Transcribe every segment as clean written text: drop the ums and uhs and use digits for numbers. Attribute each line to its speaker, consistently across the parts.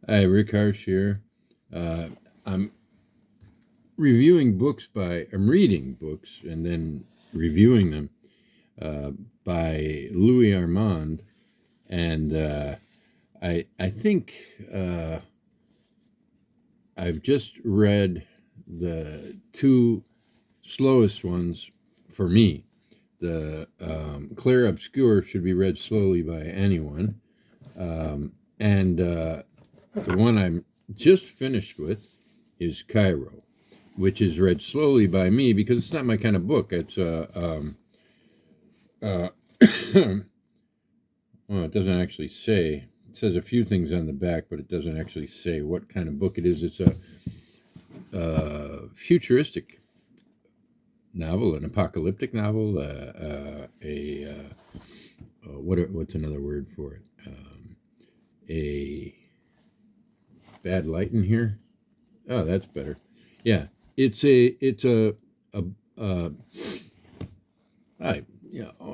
Speaker 1: Hi, Rick Harsh here. Uh, I'm I'm reading books and then reviewing them uh, by Louis Armand, and I think I've just read the two slowest ones for me. The Clair Obscur should be read slowly by anyone, and the one I'm just finished with is Cairo, which is read slowly by me because it's not my kind of book. It's uh, well, it doesn't actually say. It says a few things on the back, but it doesn't actually say what kind of book it is. It's a futuristic novel, an apocalyptic novel, what's another word for it? A bad light in here. Oh, that's better. Yeah, a, a I,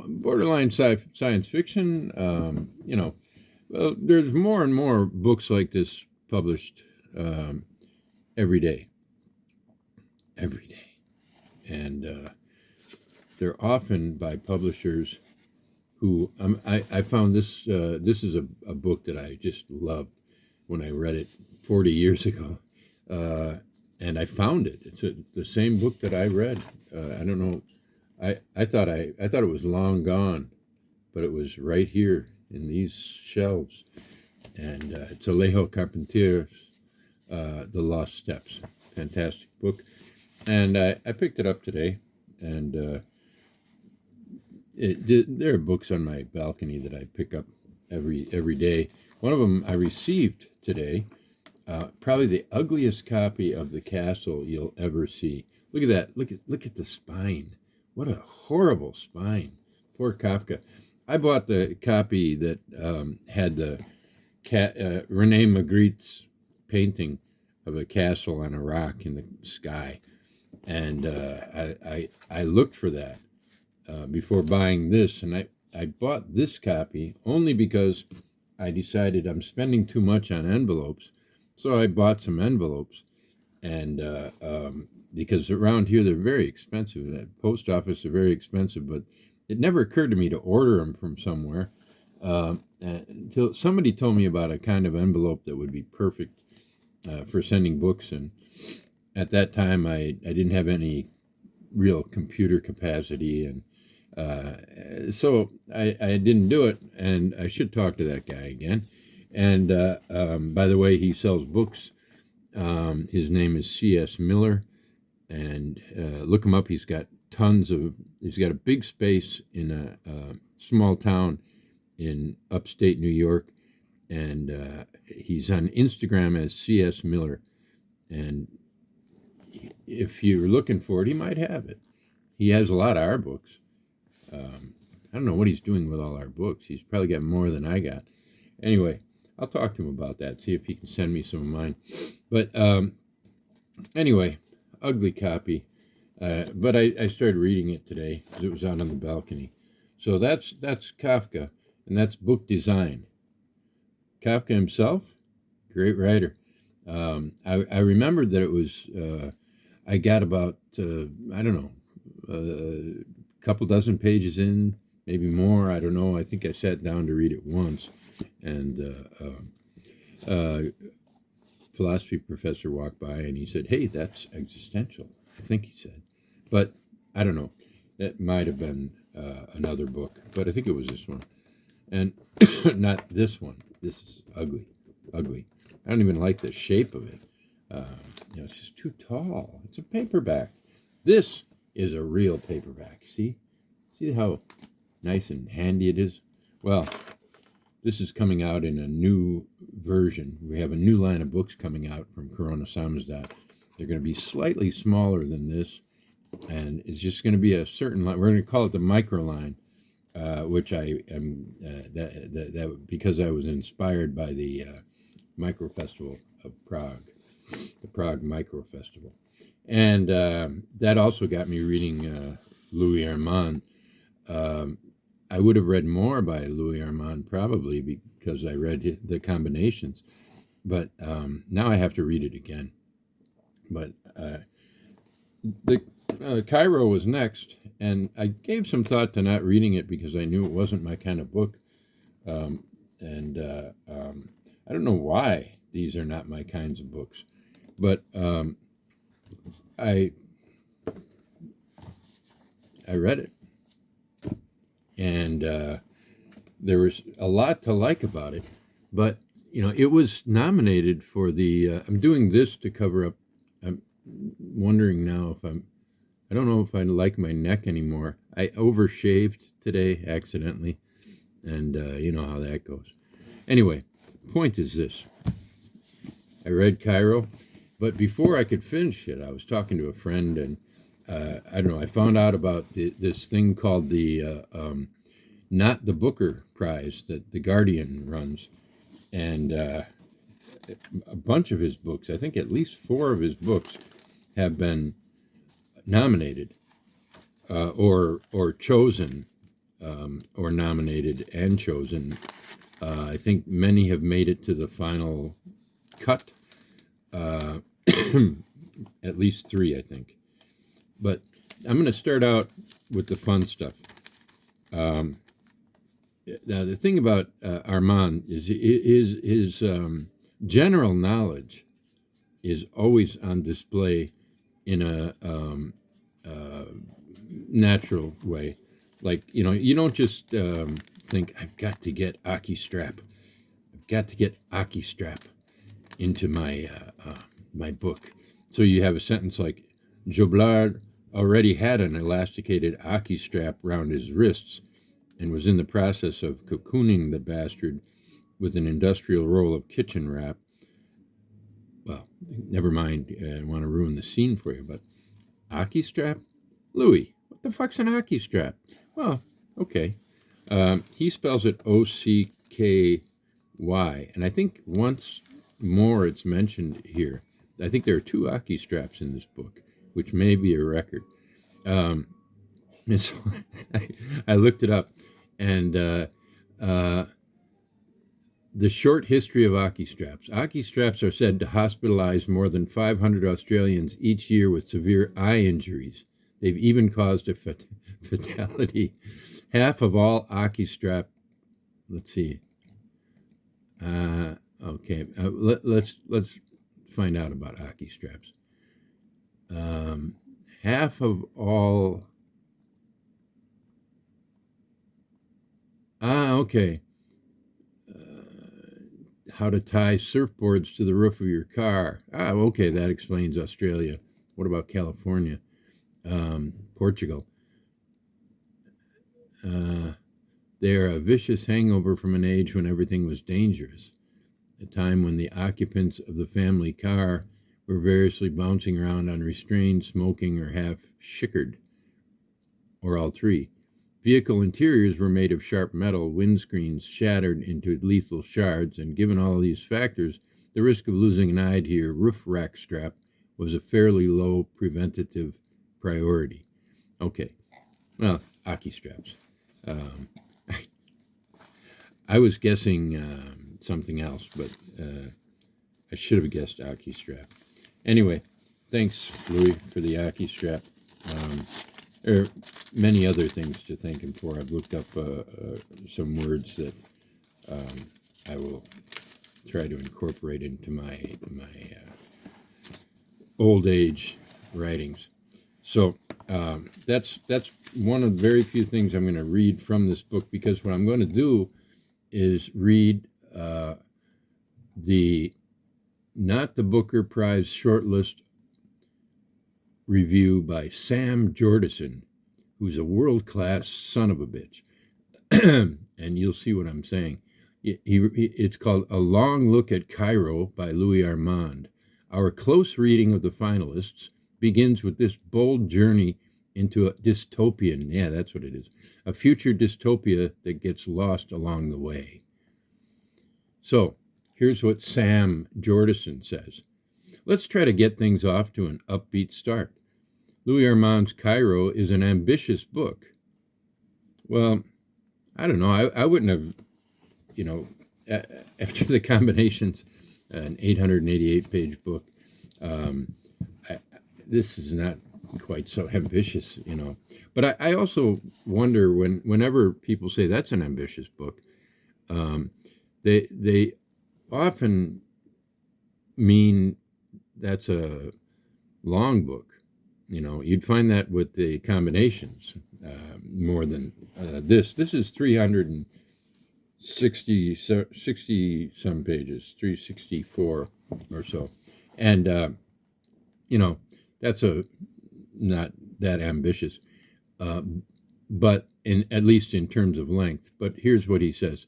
Speaker 1: borderline science fiction. Well, there's more and more books like this published um, every day, every day, and they're often by publishers who I found this. This is a book that I just loved when I read it 40 years ago, uh, and I found it. It's the same book that I read. I don't know. I thought it was long gone, but it was right here in these shelves. And it's Alejo Carpenter's The Lost Steps. Fantastic book. And I picked it up today, and there are books on my balcony that I pick up every day. One of them I received today, probably the ugliest copy of The Castle you'll ever see. Look at that. Look at the spine. What a horrible spine. Poor Kafka. I bought the copy that had the Rene Magritte's painting of a castle on a rock in the sky, and I looked for that before buying this, and I bought this copy only because I decided I'm spending too much on envelopes, so I bought some envelopes, and because around here they're very expensive. At post office they're very expensive, but it never occurred to me to order them from somewhere until somebody told me about a kind of envelope that would be perfect for sending books. And at that time, I didn't have any real computer capacity, and so I didn't do it. And I should talk to that guy again. And by the way, he sells books. His name is C.S. Miller, and look him up. He's got a big space in a small town in upstate New York, and he's on Instagram as C.S. Miller. And if you're looking for it, he might have it. He has a lot of our books. I don't know what he's doing with all our books. He's probably got more than I got. Anyway, I'll talk to him about that, see if he can send me some of mine. But anyway, ugly copy. But I started reading it today because it was out on the balcony. So that's Kafka, and that's book design. Kafka himself, great writer. I remembered that it was, I got about, I don't know, a couple dozen pages in, maybe more. I don't know. I think I sat down to read it once. And philosophy professor walked by and he said, "Hey, that's existential," I think he said. But I don't know. It might have been another book, but I think it was this one. And not this one. This is ugly, ugly. I don't even like the shape of it. It's just too tall. It's a paperback. This is a real paperback. See how nice and handy it is? Well, this is coming out in a new version. We have a new line of books coming out from Corona Samizdat. They're going to be slightly smaller than this, and it's just going to be a certain line. We're going to call it the micro line, which I am that because I was inspired by the Micro Festival of Prague, the Prague Micro Festival, and that also got me reading Louis Armand. I would have read more by Louis Armand probably because I read the combinations, but now I have to read it again. But the Cairo was next, and I gave some thought to not reading it because I knew it wasn't my kind of book. And I don't know why these are not my kinds of books, but I I read it, and there was a lot to like about it. But it was nominated for the. I'm doing this to cover up. I'm wondering now if I'm. I don't know if I like my neck anymore. I overshaved today accidentally, and you know how that goes. Anyway, point is this: I read Cairo, but before I could finish it, I was talking to a friend, and I don't know. I found out about this thing called the not the Booker Prize that the Guardian runs, and a bunch of his books. I think at least 4 of his books have been nominated or chosen or nominated and chosen. I think many have made it to the final cut. At least 3, I think. But I'm going to start out with the fun stuff. Now, the thing about Armand is his general knowledge is always on display in a natural way. Like, you don't just think, I've got to get Aki Strap. I've got to get Aki Strap into my book. So you have a sentence like, Joblard already had an elasticated Aki strap round his wrists and was in the process of cocooning the bastard with an industrial roll of kitchen wrap. Well, never mind, I don't want to ruin the scene for you, but Aki strap? Louis, what the fuck's an Aki strap? Well, okay. He spells it Ocky, and I think once more it's mentioned here. I think there are 2 Aki straps in this book, which may be a record. And so I looked it up, and the short history of Aki straps. Aki straps are said to hospitalize more than 500 Australians each year with severe eye injuries. They've even caused a fatality. Half of all Aki strap. Let's see. Okay, let's find out about Aki straps. Half of all. Okay. How to tie surfboards to the roof of your car. Okay, that explains Australia. What about California? Portugal. They are a vicious hangover from an age when everything was dangerous, a time when the occupants of the family car were variously bouncing around unrestrained, smoking, or half shickered, or all 3. Vehicle interiors were made of sharp metal, windscreens shattered into lethal shards, and given all these factors, the risk of losing an eye to your roof rack strap was a fairly low preventative priority. Okay, well, Aki straps. I was guessing something else, but I should have guessed Aki strap. Anyway, thanks, Louis, for the Aki strap. There are many other things to thank him for. I've looked up some words that I will try to incorporate into my old age writings. So that's one of the very few things I'm going to read from this book, because what I'm going to do is read not the Booker Prize shortlist review by Sam Jordison, who's a world-class son of a bitch. And you'll see what I'm saying. It's called A Long Look at Cairo by Louis Armand. Our close reading of the finalists begins with this bold journey into a dystopian, yeah, that's what it is, a future dystopia that gets lost along the way. So, here's what Sam Jordison says. Let's try to get things off to an upbeat start. Louis Armand's Cairo is an ambitious book. Well, I don't know. I wouldn't have, after the combinations an 888-page book. I, this is not quite so ambitious, But I also wonder whenever people say that's an ambitious book, they often mean that's a long book. You'd find that with the combinations more than this. This is 360 some pages, 364 or so, and that's not that ambitious, but at least in terms of length. But here's what he says.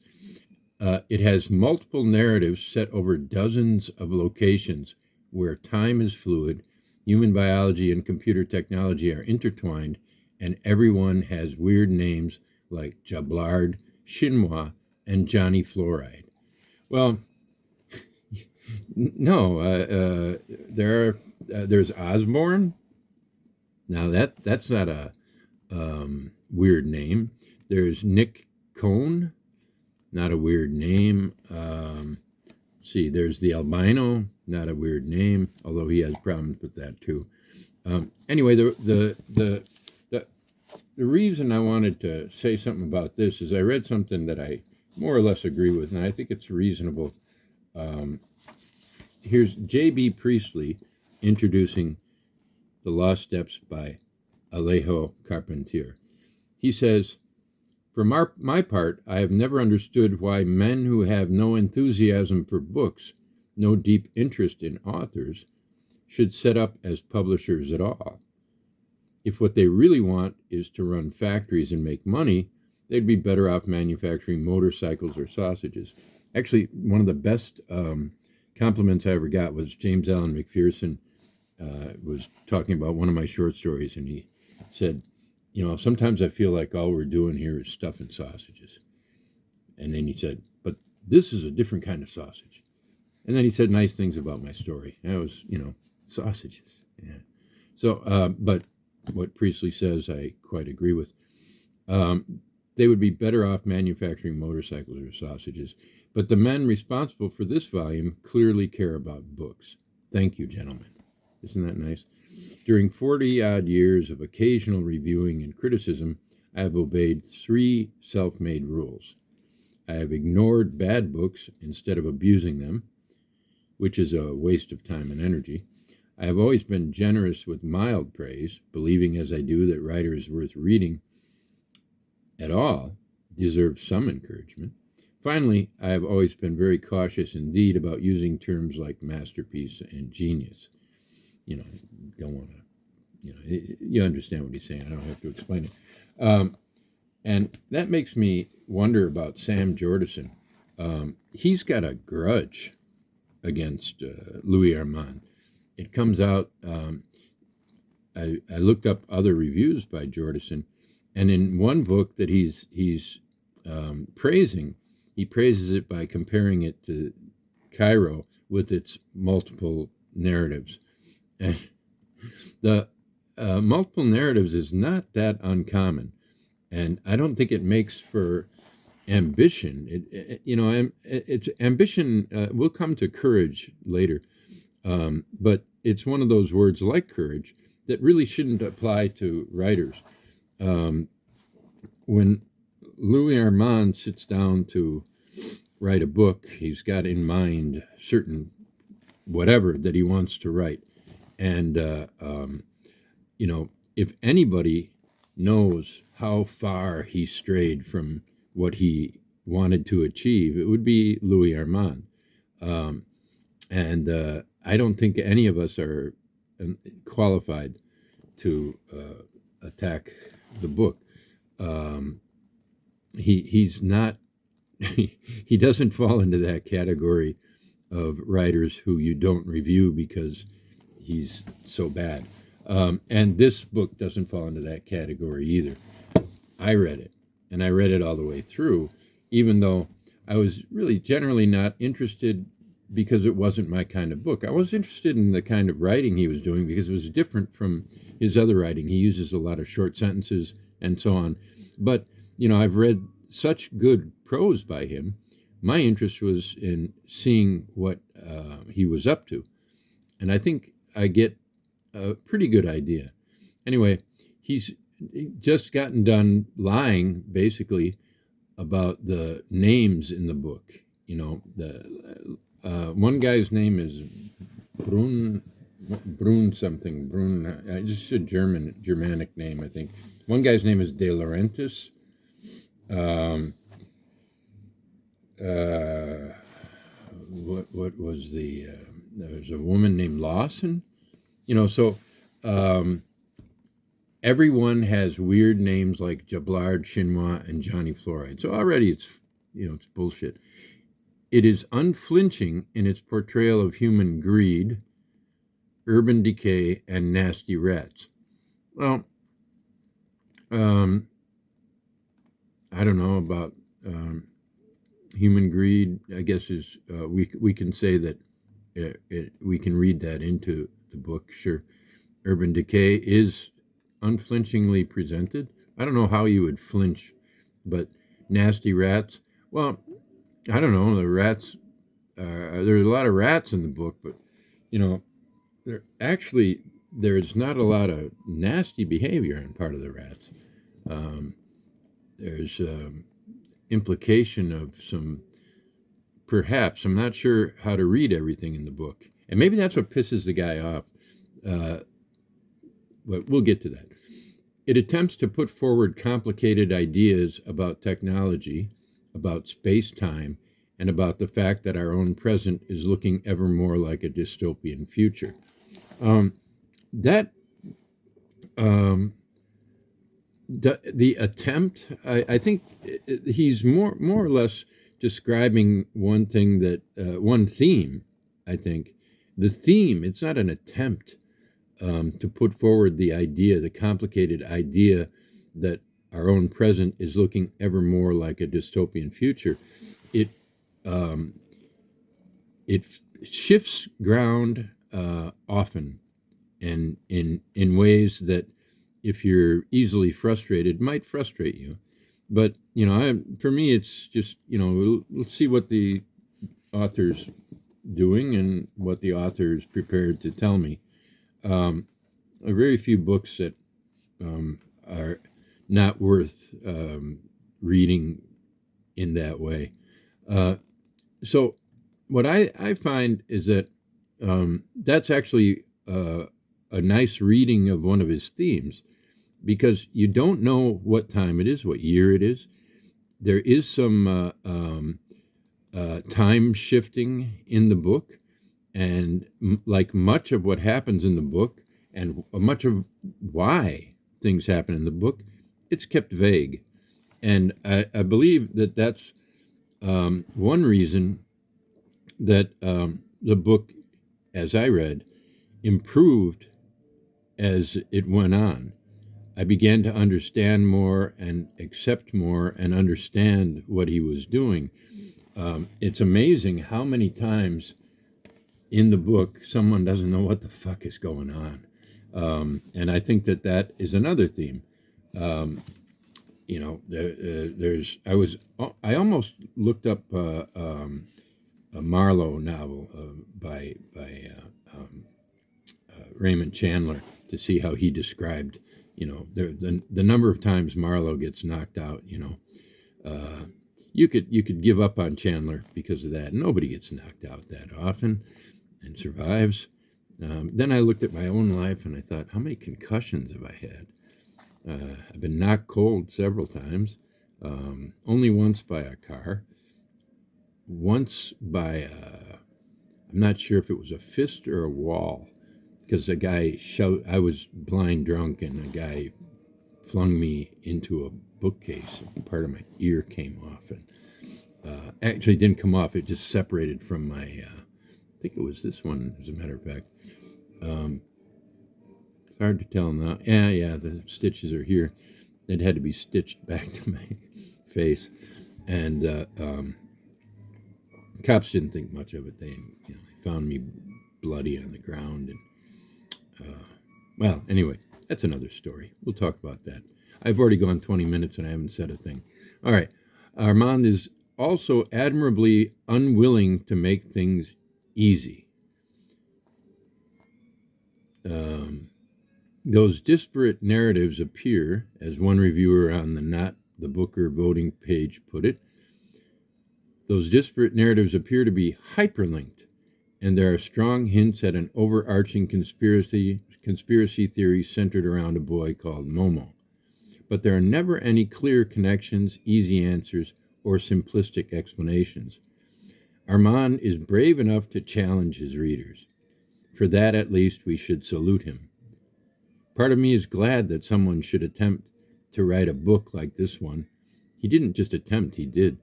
Speaker 1: It has multiple narratives set over dozens of locations where time is fluid, human biology and computer technology are intertwined, and everyone has weird names like Jablard, Chinois, and Johnny Fluoride. Well, no, there's Osborne. Now that's not a weird name. There's Nick Cone, not a weird name. See, there's the albino, not a weird name, although he has problems with that too. Anyway, the reason I wanted to say something about this is I read something that I more or less agree with, and I think it's reasonable. Here's J.B. Priestley introducing The Lost Steps by Alejo Carpentier. He says, "For my part, I have never understood why men who have no enthusiasm for books, no deep interest in authors, should set up as publishers at all. If what they really want is to run factories and make money, they'd be better off manufacturing motorcycles or sausages." Actually, one of the best compliments I ever got was James Allen McPherson was talking about one of my short stories, and he said, sometimes I feel like all we're doing here is stuffing sausages. And then he said, but this is a different kind of sausage. And then he said nice things about my story. That was, sausages. Yeah. So, but what Priestley says, I quite agree with. They would be better off manufacturing motorcycles or sausages. But the men responsible for this volume clearly care about books. Thank you, gentlemen. Isn't that nice? During 40-odd years of occasional reviewing and criticism, I have obeyed 3 self-made rules. I have ignored bad books instead of abusing them, which is a waste of time and energy. I have always been generous with mild praise, believing as I do that writers worth reading at all deserve some encouragement. Finally, I have always been very cautious indeed about using terms like masterpiece and genius. Don't want to, you understand what he's saying. I don't have to explain it. And that makes me wonder about Sam Jordison. He's got a grudge against Louis Armand. It comes out, I looked up other reviews by Jordison, and in one book that he's praising, he praises it by comparing it to Cairo with its multiple narratives. And the multiple narratives is not that uncommon, and I don't think it makes for ambition. It's ambition. We'll come to courage later, but it's one of those words like courage that really shouldn't apply to writers. When Louis Armand sits down to write a book, he's got in mind certain whatever that he wants to write. And, if anybody knows how far he strayed from what he wanted to achieve, it would be Louis Armand. And I don't think any of us are qualified to attack the book. He's not, he doesn't fall into that category of writers who you don't review because he's so bad. And this book doesn't fall into that category either. I read it, and I read it all the way through, even though I was really generally not interested because it wasn't my kind of book. I was interested in the kind of writing he was doing because it was different from his other writing. He uses a lot of short sentences and so on. But, I've read such good prose by him, My interest was in seeing what he was up to. And I think I get a pretty good idea. Anyway, he's just gotten done lying, basically, about the names in the book. You know, the one guy's name is Brun something. Just a Germanic name, I think. One guy's name is De Laurentiis. What was the? There's a woman named Lawson. You know, so everyone has weird names like Jablard, Chinois, and Johnny Fluoride. So already it's bullshit. It is unflinching in its portrayal of human greed, urban decay, and nasty rats. Well, I don't know about human greed. I guess is we can say that we can read that into the book. Sure, urban decay is unflinchingly presented. I don't know how you would flinch, but nasty rats. Well, I don't know. The rats. There's a lot of rats in the book, but you know, there's not a lot of nasty behavior on part of the rats. There's implication of some, perhaps, I'm not sure how to read everything in the book. And maybe that's what pisses the guy off. But we'll get to that. It attempts to put forward complicated ideas about technology, about space-time, and about the fact that our own present is looking ever more like a dystopian future. The attempt, I think he's more or less describing one thing one theme, I think. The theme, it's not an attempt to put forward the complicated idea that our own present is looking ever more like a dystopian future. It shifts ground often, and in ways that, if you're easily frustrated, might frustrate you. But for me, it's just let's see what the author's doing and what the author is prepared to tell me. Very few books that are not worth reading in that way. So what I find is that that's actually a nice reading of one of his themes, because you don't know what time it is, what year it is. There is some time shifting in the book, and like much of what happens in the book, and much of why things happen in the book, it's kept vague. And I believe that that's one reason that the book, as I read, improved as it went on. I began to understand more and accept more and understand what he was doing. It's amazing how many times in the book someone doesn't know what the fuck is going on. And I think that is another theme. I almost looked up a Marlowe novel by Raymond Chandler to see how he described, the number of times Marlowe gets knocked out. You could give up on Chandler because of that. Nobody gets knocked out that often and survives. Then I looked at my own life and I thought, how many concussions have I had? I've been knocked cold several times. Only once by a car. Once by I'm not sure if it was a fist or a wall, because a guy I was blind drunk, and a guy flung me into a bookcase. Part of my ear came off, and actually didn't come off. It just separated from my. I think it was this one, as a matter of fact. It's hard to tell now. Yeah, the stitches are here. It had to be stitched back to my face, and cops didn't think much of it. They found me bloody on the ground, and well, anyway, that's another story. We'll talk about that. I've already gone 20 minutes and I haven't said a thing. All right, Armand is also admirably unwilling to make things easy. Those disparate narratives appear, as one reviewer on the Not the Booker voting page put it, those disparate narratives appear to be hyperlinked, and there are strong hints at an overarching conspiracy theory centered around a boy called Momo. But there are never any clear connections, easy answers, or simplistic explanations. Armand is brave enough to challenge his readers. For that, at least, we should salute him. Part of me is glad that someone should attempt to write a book like this one. He didn't just attempt, he did.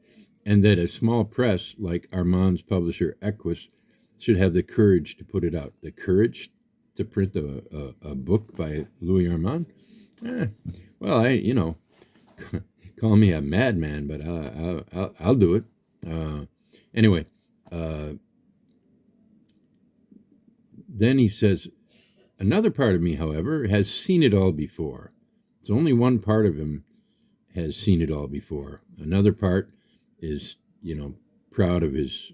Speaker 1: And that a small press like Armand's publisher, Equus, should have the courage to put it out. The courage to print a book by Louis Armand? Well, call me a madman, but I'll do it. Anyway, then he says, another part of me, however, has seen it all before. It's only one part of him has seen it all before. Another part is, proud of his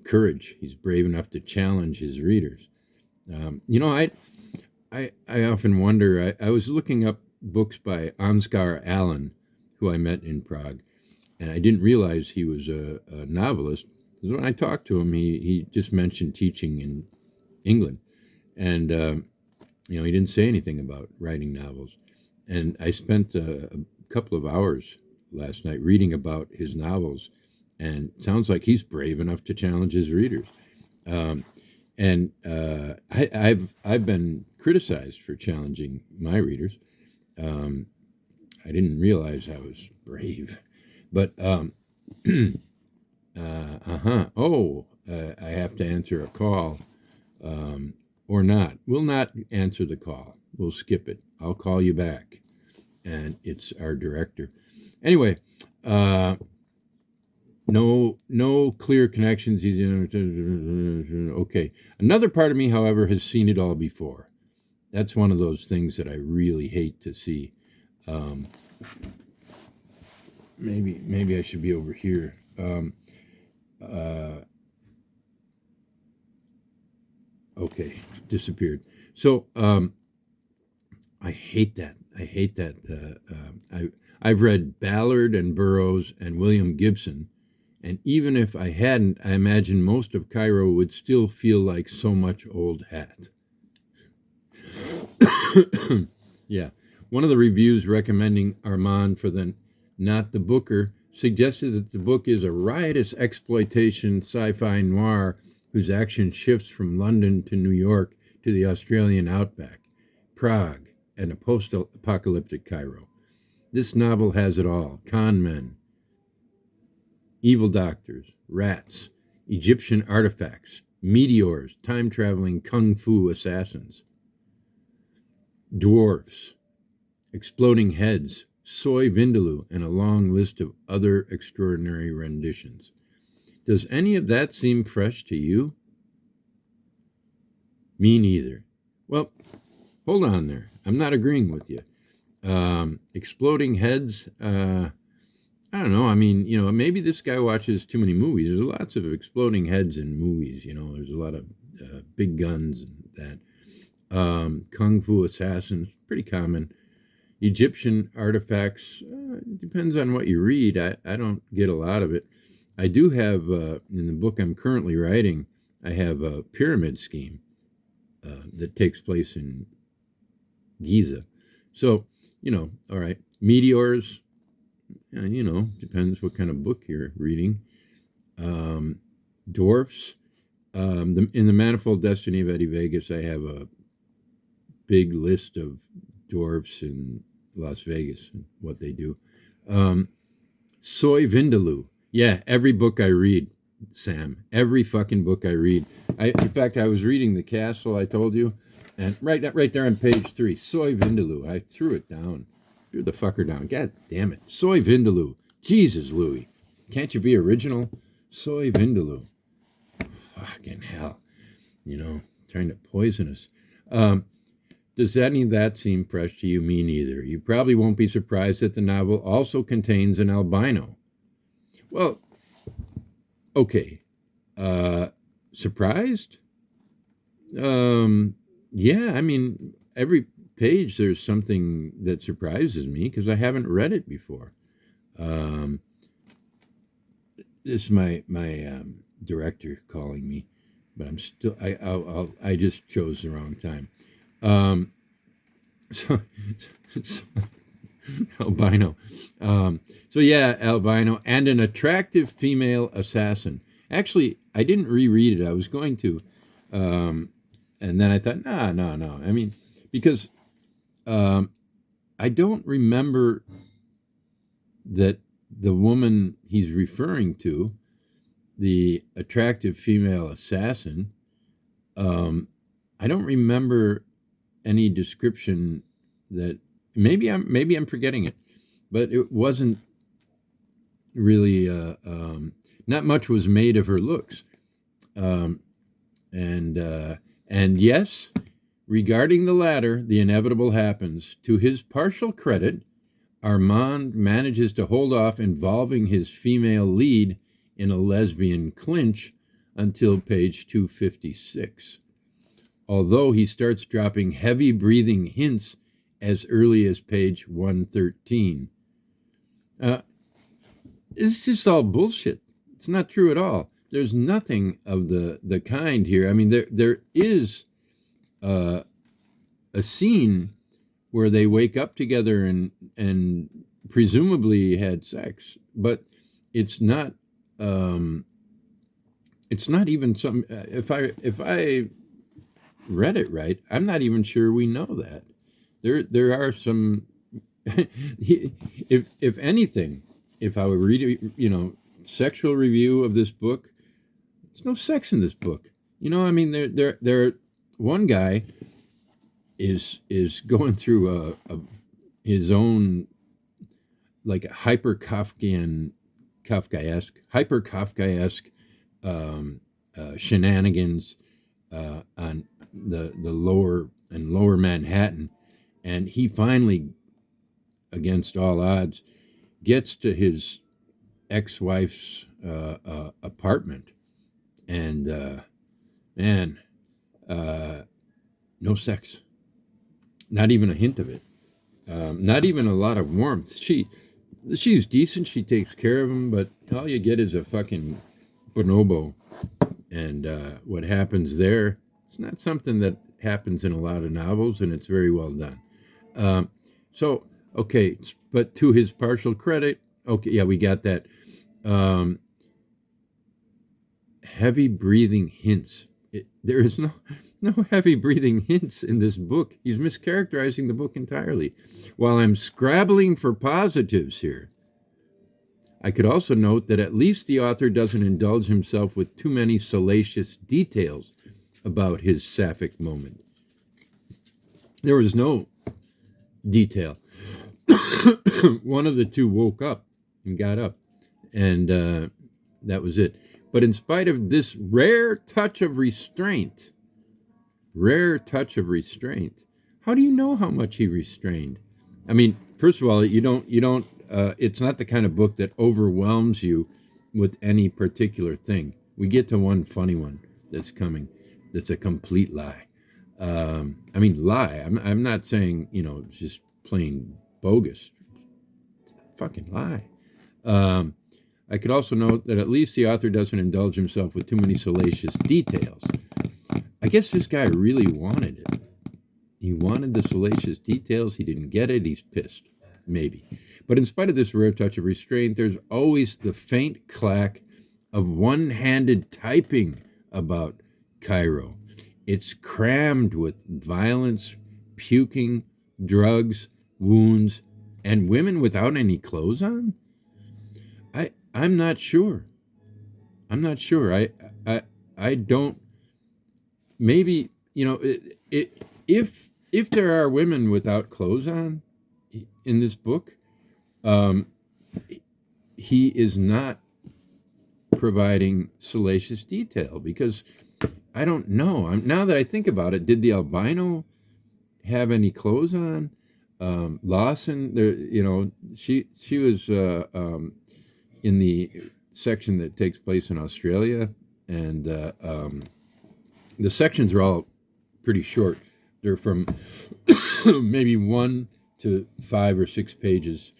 Speaker 1: courage. He's brave enough to challenge his readers. I often wonder, I was looking up books by Ansgar Allen, who I met in Prague, and I didn't realize he was a novelist. Because when I talked to him, he just mentioned teaching in England, and he didn't say anything about writing novels. And I spent a couple of hours last night reading about his novels, and it sounds like he's brave enough to challenge his readers. I've been criticized for challenging my readers. I didn't realize I was brave, but I have to answer a call, or not. We'll not answer the call. We'll skip it. I'll call you back, and it's our director. Anyway, no clear connections. Okay. Another part of me, however, has seen it all before. That's one of those things that I really hate to see. Maybe I should be over here. Okay, disappeared. So I hate that. I've read Ballard and Burroughs and William Gibson, and even if I hadn't, I imagine most of Cairo would still feel like so much old hat. Yeah. One of the reviews recommending Armand for the Not the Booker suggested that the book is a riotous exploitation sci-fi noir whose action shifts from London to New York to the Australian outback, Prague, and a post-apocalyptic Cairo. This novel has it all: con men, evil doctors, rats, Egyptian artifacts, meteors, time-traveling kung fu assassins, dwarfs, exploding heads, soy vindaloo, and a long list of other extraordinary renditions. Does any of that seem fresh to you? Me neither. Well, hold on there. I'm not agreeing with you. Exploding heads, I don't know. I mean, maybe this guy watches too many movies. There's lots of exploding heads in movies. There's a lot of big guns and that. Kung fu assassins, pretty common. Egyptian artifacts, depends on what you read. I don't get a lot of it. I do have, in the book I'm currently writing, I have a pyramid scheme that takes place in Giza. So, all right. Meteors, depends what kind of book you're reading. Dwarfs. In The Manifold Destiny of Eddie Vegas, I have a big list of dwarfs in Las Vegas and what they do. Soy vindaloo. Yeah, every book I read, Sam. Every fucking book I read. In fact, I was reading The Castle, I told you, and right there on page 3, soy vindaloo. I threw it down. Threw the fucker down. God damn it. Soy vindaloo. Jesus, Louis. Can't you be original? Soy vindaloo. Fucking hell. Trying to poison us. Does any of that seem fresh to you? Me neither. You probably won't be surprised that the novel also contains an albino. Well, okay. Uh, Surprised? Yeah, I mean, every page there's something that surprises me because I haven't read it before. Um, this is my director calling me, but I'm still I just chose the wrong time. Um, so, so albino. So yeah, albino and an attractive female assassin. Actually, I didn't reread it. I was going to, um, and then I thought, no. I mean, because um, I don't remember that the woman he's referring to, the attractive female assassin. I don't remember any description that maybe I'm forgetting it, but it wasn't really not much was made of her looks, um, and yes, regarding the latter, the inevitable happens. To his partial credit, Armand manages to hold off involving his female lead in a lesbian clinch until page 256, although he starts dropping heavy breathing hints as early as page 113. It's just all bullshit. It's not true at all. There's nothing of the kind here. I mean, there is a scene where they wake up together and presumably had sex, but it's not even some. If I read it right, I'm not even sure we know that. There are some. If anything, if I were reading, sexual review of this book, there's no sex in this book. I mean, there. One guy is going through his own like hyper Kafkaesque shenanigans on the lower Manhattan, and he finally, against all odds, gets to his ex-wife's apartment, and man, no sex, not even a hint of it, not even a lot of warmth. She's decent. She takes care of him, but all you get is a fucking bonobo, and what happens there? It's not something that happens in a lot of novels, and it's very well done. So, okay, but to his partial credit, okay, yeah, we got that. Heavy breathing hints. There is no heavy breathing hints in this book. He's mischaracterizing the book entirely. While I'm scrabbling for positives here, I could also note that at least the author doesn't indulge himself with too many salacious details about his sapphic moment. There was no detail. One of the two woke up and got up, and that was it. But in spite of this rare touch of restraint, how do you know how much he restrained? I mean, first of all, you don't. It's not the kind of book that overwhelms you with any particular thing. We get to one funny one that's coming. That's a complete lie. I mean, lie. I'm not saying it's just plain bogus. Fucking lie. I could also note that at least the author doesn't indulge himself with too many salacious details. I guess this guy really wanted it. He wanted the salacious details. He didn't get it. He's pissed. Maybe. But in spite of this rare touch of restraint, there's always the faint clack of one-handed typing about Cairo. It's crammed with violence, puking, drugs, wounds, and women without any clothes on? I'm not sure. I don't. Maybe if there are women without clothes on in this book, he is not providing salacious detail, because I don't know. Now that I think about it, did the albino have any clothes on. Lawson, there, she was in the section that takes place in Australia, and the sections are all pretty short. They're from maybe 1 to 5 or 6 pages,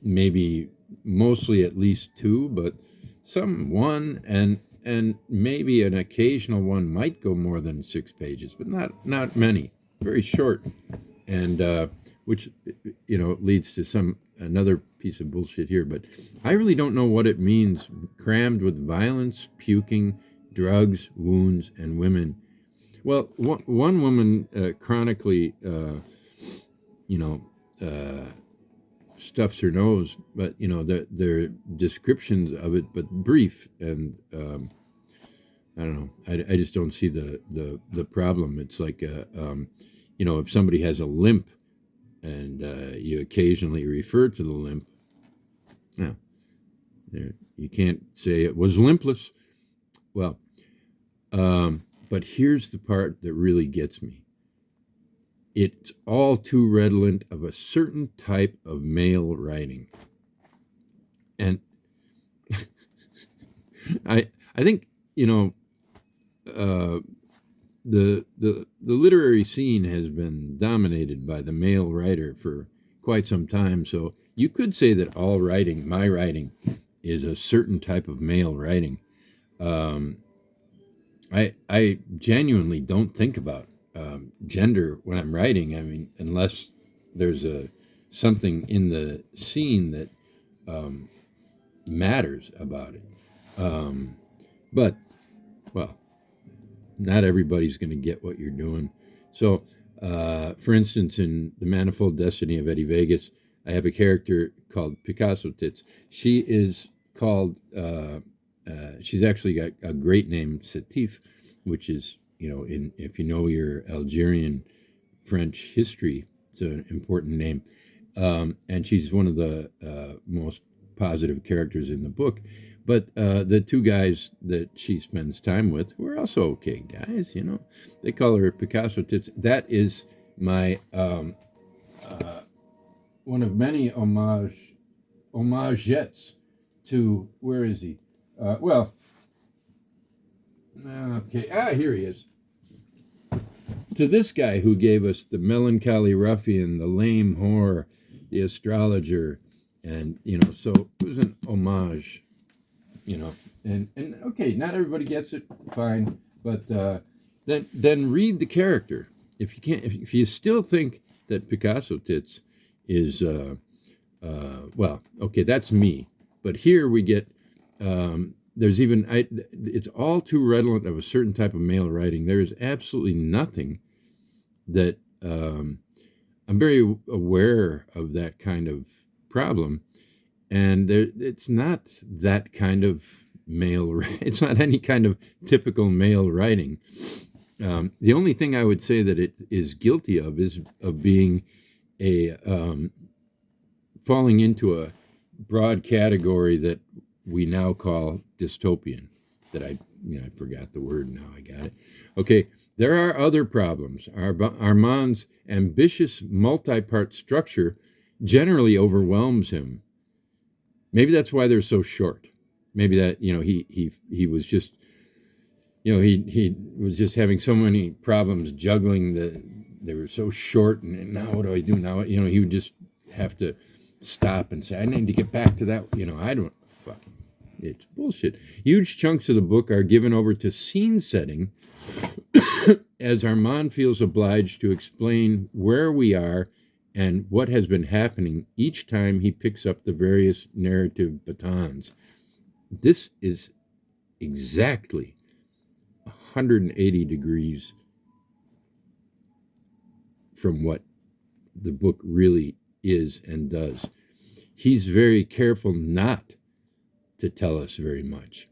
Speaker 1: maybe mostly at least 2, but some 1, and maybe an occasional one might go more than 6 pages, but not many. Very short, and which leads to another piece of bullshit here. But I really don't know what it means. Crammed with violence, puking, drugs, wounds, and women. Well, one woman chronically, stuffs her nose, but their descriptions of it, but brief, and I don't know. I just don't see the problem. It's like if somebody has a limp, and you occasionally refer to the limp, now you can't say it was limpless. Well, but here's the part that really gets me. It's all too redolent of a certain type of male writing. And I think, the literary scene has been dominated by the male writer for quite some time. So you could say that all writing, my writing, is a certain type of male writing. I genuinely don't think about gender when I'm writing. I mean, unless there's something in the scene that matters about it. But, well, not everybody's going to get what you're doing. So, for instance, in The Manifold Destiny of Eddie Vegas, I have a character called Picasso Tits. She is called, she's actually got a great name, Sétif, which is, if you know your Algerian French history, it's an important name. And she's one of the most positive characters in the book. But the two guys that she spends time with, who are also okay guys, they call her Picasso Tits. That is my one of many homagettes to, where is he? Okay, here he is. To this guy who gave us the melancholy ruffian, the lame whore, the astrologer, and so it was an homage. And okay, not everybody gets it, fine, but then read the character. If you can't, if you still think that Picasso Tits is well, okay, that's me. But here we get there's even it's all too redolent of a certain type of male writing. There is absolutely nothing that I'm very aware of that kind of problem. And it's not that kind of male. It's not any kind of typical male writing. The only thing I would say that it is guilty of is of being a falling into a broad category that we now call dystopian. That I forgot the word. Now I got it. Okay, there are other problems. Armand's ambitious multi-part structure generally overwhelms him. Maybe that's why they're so short. Maybe that he was just he was just having so many problems juggling they were so short, and now what do I do now? He would just have to stop and say, I need to get back to that. I don't fucking. It's bullshit. Huge chunks of the book are given over to scene setting, as Armand feels obliged to explain where we are and what has been happening each time he picks up the various narrative batons. This is exactly 180 degrees from what the book really is and does. He's very careful not to tell us very much.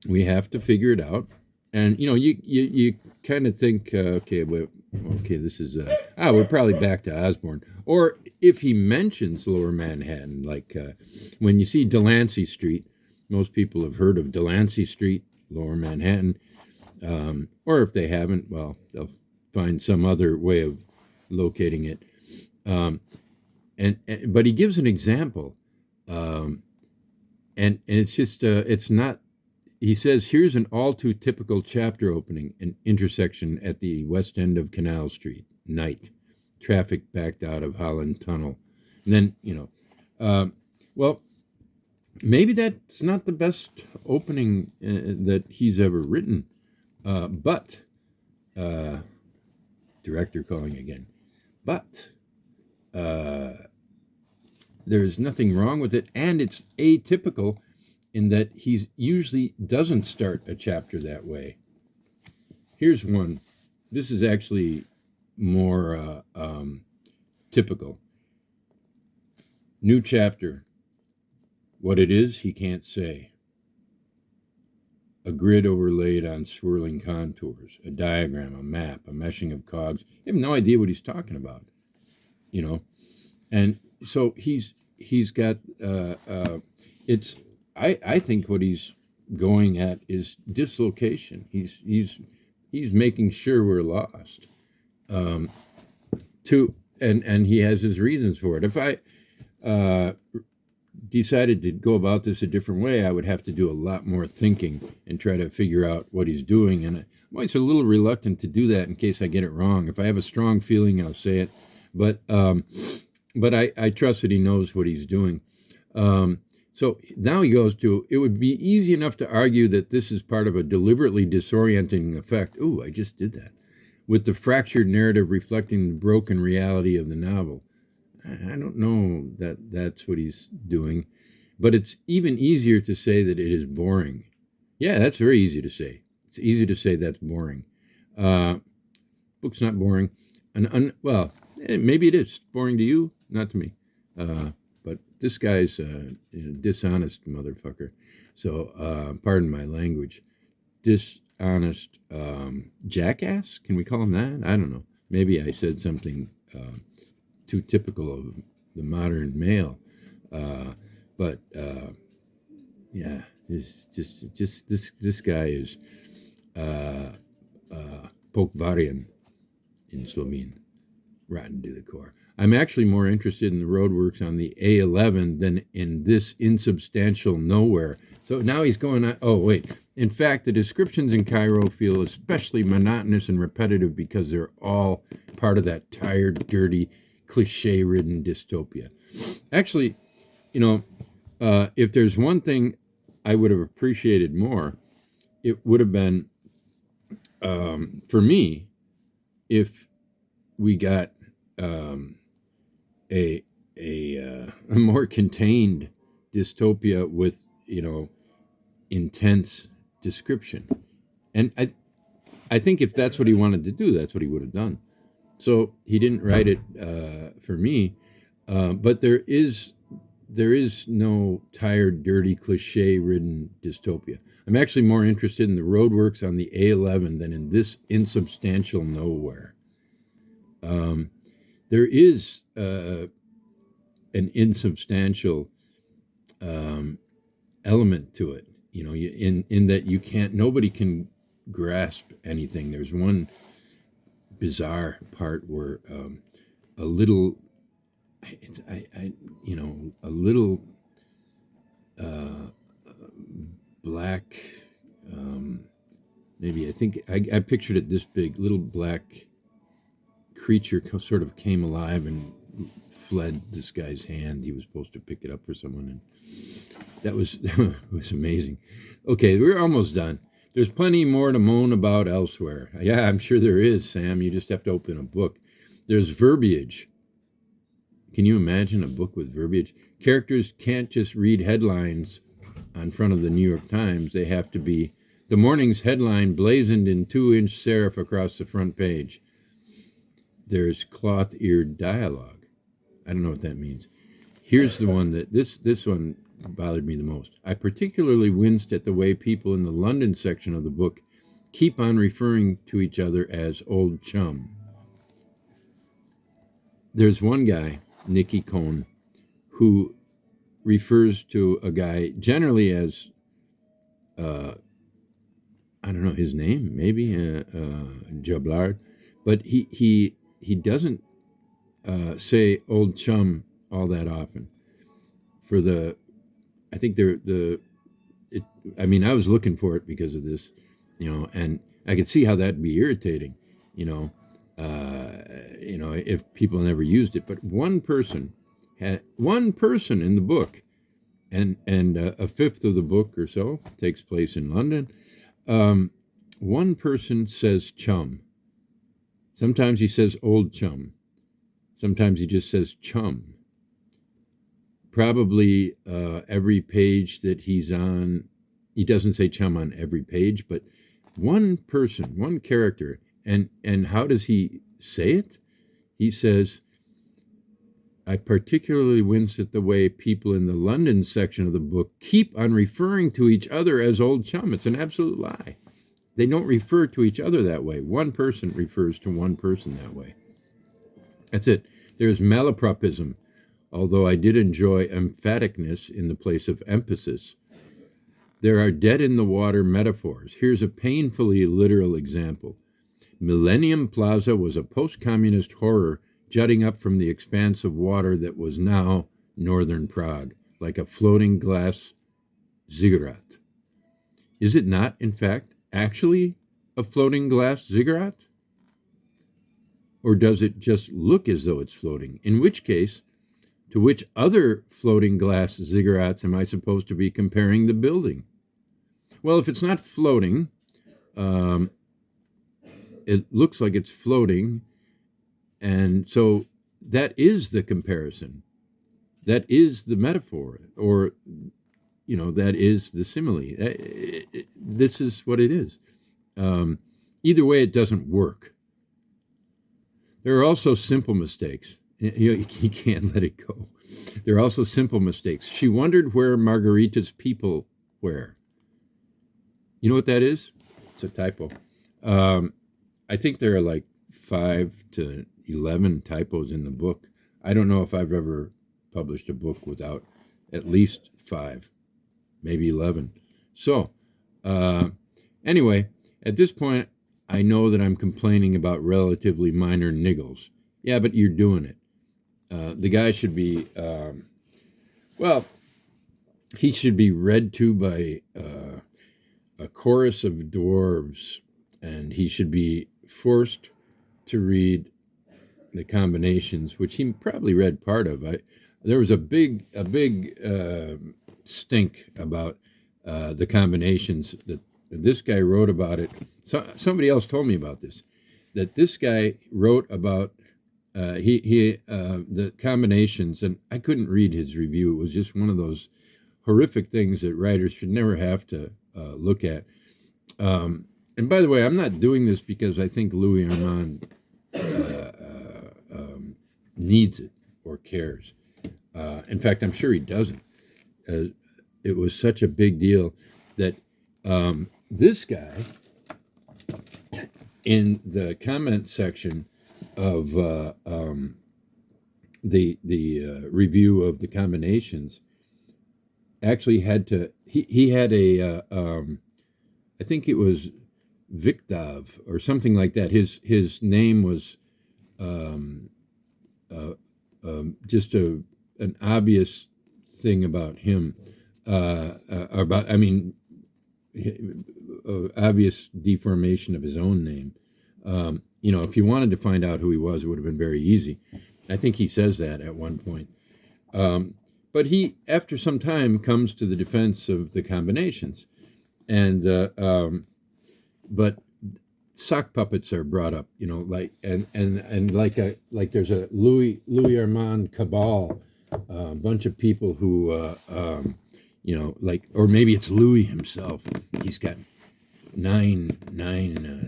Speaker 1: We have to figure it out. And, you kind of think, okay, this is, we're probably back to Osborne. Or if he mentions Lower Manhattan, like when you see Delancey Street, most people have heard of Delancey Street, Lower Manhattan. Or if they haven't, well, they'll find some other way of locating it. But he gives an example, and it's just it's not. He says, here's an all too typical chapter opening, an intersection at the west end of Canal Street, night, traffic backed out of Holland Tunnel. And then, well, maybe that's not the best opening that he's ever written, but, director calling again, but there's nothing wrong with it, and it's atypical in that he usually doesn't start a chapter that way. Here's one. This is actually more typical. New chapter. What it is, he can't say. A grid overlaid on swirling contours, a diagram, a map, a meshing of cogs. You have no idea what he's talking about, And so he's got it's. I think what he's going at is dislocation. He's making sure we're lost. And he has his reasons for it. If I decided to go about this a different way, I would have to do a lot more thinking and try to figure out what he's doing. And I'm always a little reluctant to do that in case I get it wrong. If I have a strong feeling, I'll say it. But I trust that he knows what he's doing. So now he goes to, it would be easy enough to argue that this is part of a deliberately disorienting effect. Ooh, I just did that. With the fractured narrative reflecting the broken reality of the novel. I don't know that that's what he's doing, but it's even easier to say that it is boring. Yeah, that's very easy to say. It's easy to say that's boring. Book's not boring. Well, maybe it is boring to you, not to me. But this guy's a dishonest motherfucker. So, pardon my language. Dishonest jackass? Can we call him that? I don't know. Maybe I said something too typical of the modern male. But yeah, it's just this guy is pokvarian in Slovene. Rotten to the core. I'm actually more interested in the roadworks on the A11 than in this insubstantial nowhere. So now he's going on. Oh, wait. In fact, the descriptions in Cairo feel especially monotonous and repetitive because they're all part of that tired, dirty, cliche-ridden dystopia. Actually, if there's one thing I would have appreciated more, it would have been, for me, if we got a more contained dystopia with intense description, and I think if that's what he wanted to do, that's what he would have done. So he didn't write it for me, but there is no tired, dirty, cliche-ridden dystopia. I'm actually more interested in the roadworks on the A11 than in this insubstantial nowhere. There is an insubstantial element to it, in that nobody can grasp anything. There's one bizarre part where a little black, maybe I think I pictured it this big, little black creature sort of came alive and fled this guy's hand. He was supposed to pick it up for someone, and that was amazing. Okay, we're almost done. There's plenty more to moan about elsewhere. Yeah, I'm sure there is, Sam. You just have to open a book. There's verbiage. Can you imagine a book with verbiage? Characters can't just read headlines on front of the New York Times. They have to be the morning's headline blazoned in 2-inch serif across the front page. There's cloth-eared dialogue. I don't know what that means. Here's the one that this one bothered me the most. I particularly winced at the way people in the London section of the book keep on referring to each other as old chum. There's one guy, Nicky Cohn, who refers to a guy generally as, I don't know his name, maybe Jablard, but he doesn't say old chum all that often. For the, I think it, I mean, I was looking for it because of this, and I could see how that'd be irritating, you know, if people never used it. But one person in the book, and a fifth of the book or so takes place in London. One person says chum. Sometimes he says old chum. Sometimes he just says chum. Probably every page that he's on, he doesn't say chum on every page, but one person, one character. And how does he say it? He says, I particularly wince at the way people in the London section of the book keep on referring to each other as old chum. It's an absolute lie. They don't refer to each other that way. One person refers to one person that way. That's it. There's malapropism, although I did enjoy emphaticness in the place of emphasis. There are dead-in-the-water metaphors. Here's a painfully literal example. Millennium Plaza was a post-communist horror jutting up from the expanse of water that was now northern Prague, like a floating glass ziggurat. Is it not, in fact, actually a floating glass ziggurat? Or does it just look as though it's floating? In which case, to which other floating glass ziggurats am I supposed to be comparing the building? Well, if it's not floating, it looks like it's floating, and so that is the comparison. That is the metaphor, or, that is the simile. This is what it is. Either way, it doesn't work. There are also simple mistakes. You can't let it go. There are also simple mistakes. She wondered where Margarita's people were. You know what that is? It's a typo. I think there are like 5 to 11 typos in the book. I don't know if I've ever published a book without at least 5, maybe 11. So, anyway, at this point, I know that I'm complaining about relatively minor niggles. Yeah, but you're doing it. The guy should be, he should be read to by a chorus of dwarves, and he should be forced to read the combinations, which he probably read part of. There was a big stink about the combinations that this guy wrote about it. Somebody else told me about this, that this guy wrote about the combinations, and I couldn't read his review. It was just one of those horrific things that writers should never have to look at. And by the way, I'm not doing this because I think Louis Armand needs it or cares. In fact, I'm sure he doesn't. It was such a big deal that this guy, in the comment section of the review of the combinations, actually had to. He had a I think it was Victov or something like that. His name was just an obvious thing about him, obvious deformation of his own name. If you wanted to find out who he was, it would have been very easy. I think he says that at one point. But he, after some time, comes to the defense of the combinations. And but sock puppets are brought up, like like there's a Louis Armand cabal, a bunch of people who or maybe it's Louis himself. He's got nine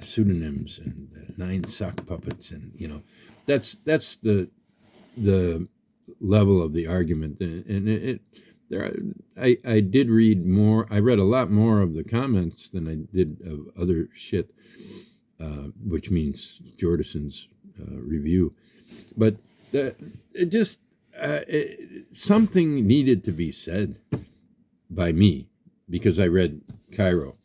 Speaker 1: pseudonyms and 9 sock puppets, and that's the level of the argument. And I did read more. I read a lot more of the comments than I did of other shit, which means Jordison's review. But something needed to be said by me because I read Cairo.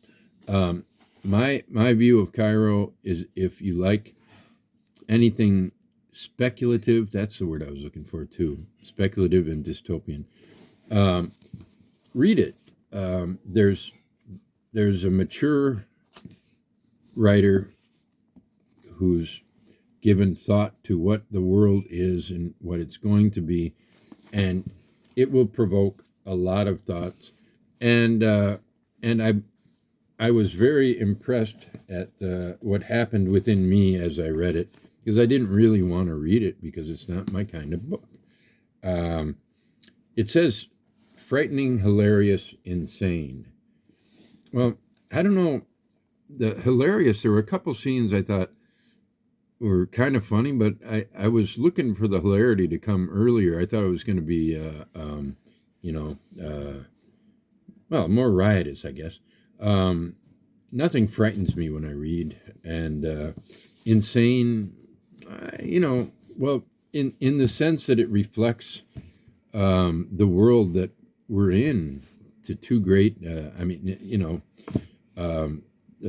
Speaker 1: My view of Cairo is, if you like anything speculative. That's the word I was looking for too. Speculative and dystopian. Read it. There's a mature writer who's given thought to what the world is and what it's going to be, and it will provoke a lot of thoughts. And I was very impressed at what happened within me as I read it, because I didn't really want to read it because it's not my kind of book. It says frightening, hilarious, insane. Well, I don't know. The hilarious, there were a couple scenes I thought were kind of funny, but I was looking for the hilarity to come earlier. I thought it was going to be, well, more riotous, I guess. Nothing frightens me when I read. And insane, well, in the sense that it reflects the world that we're in to too great, the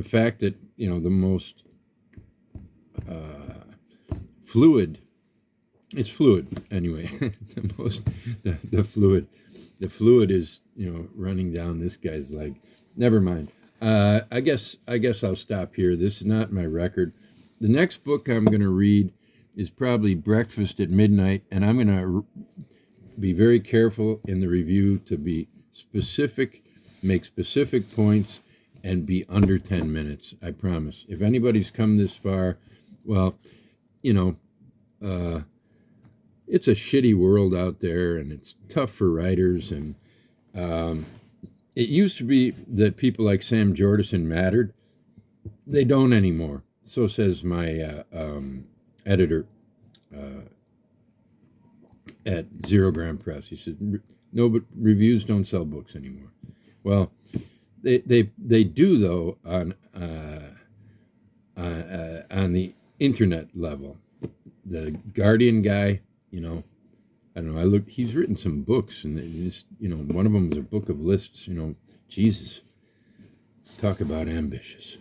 Speaker 1: fact that, the most fluid, it's fluid anyway, the fluid is, running down this guy's leg. Never mind. I guess I'll stop here. This is not my record. The next book I'm going to read is probably Breakfast at Midnight, and I'm going to be very careful in the review to be specific, make specific points, and be under 10 minutes, I promise. If anybody's come this far, well, it's a shitty world out there, and it's tough for writers, and it used to be that people like Sam Jordison mattered. They don't anymore. So says my editor at Zero Gram Press. He said, no, but reviews don't sell books anymore. Well, they do, though, on the internet level. The Guardian guy, I don't know. He's written some books, and one of them was a book of lists. Jesus, talk about ambitious.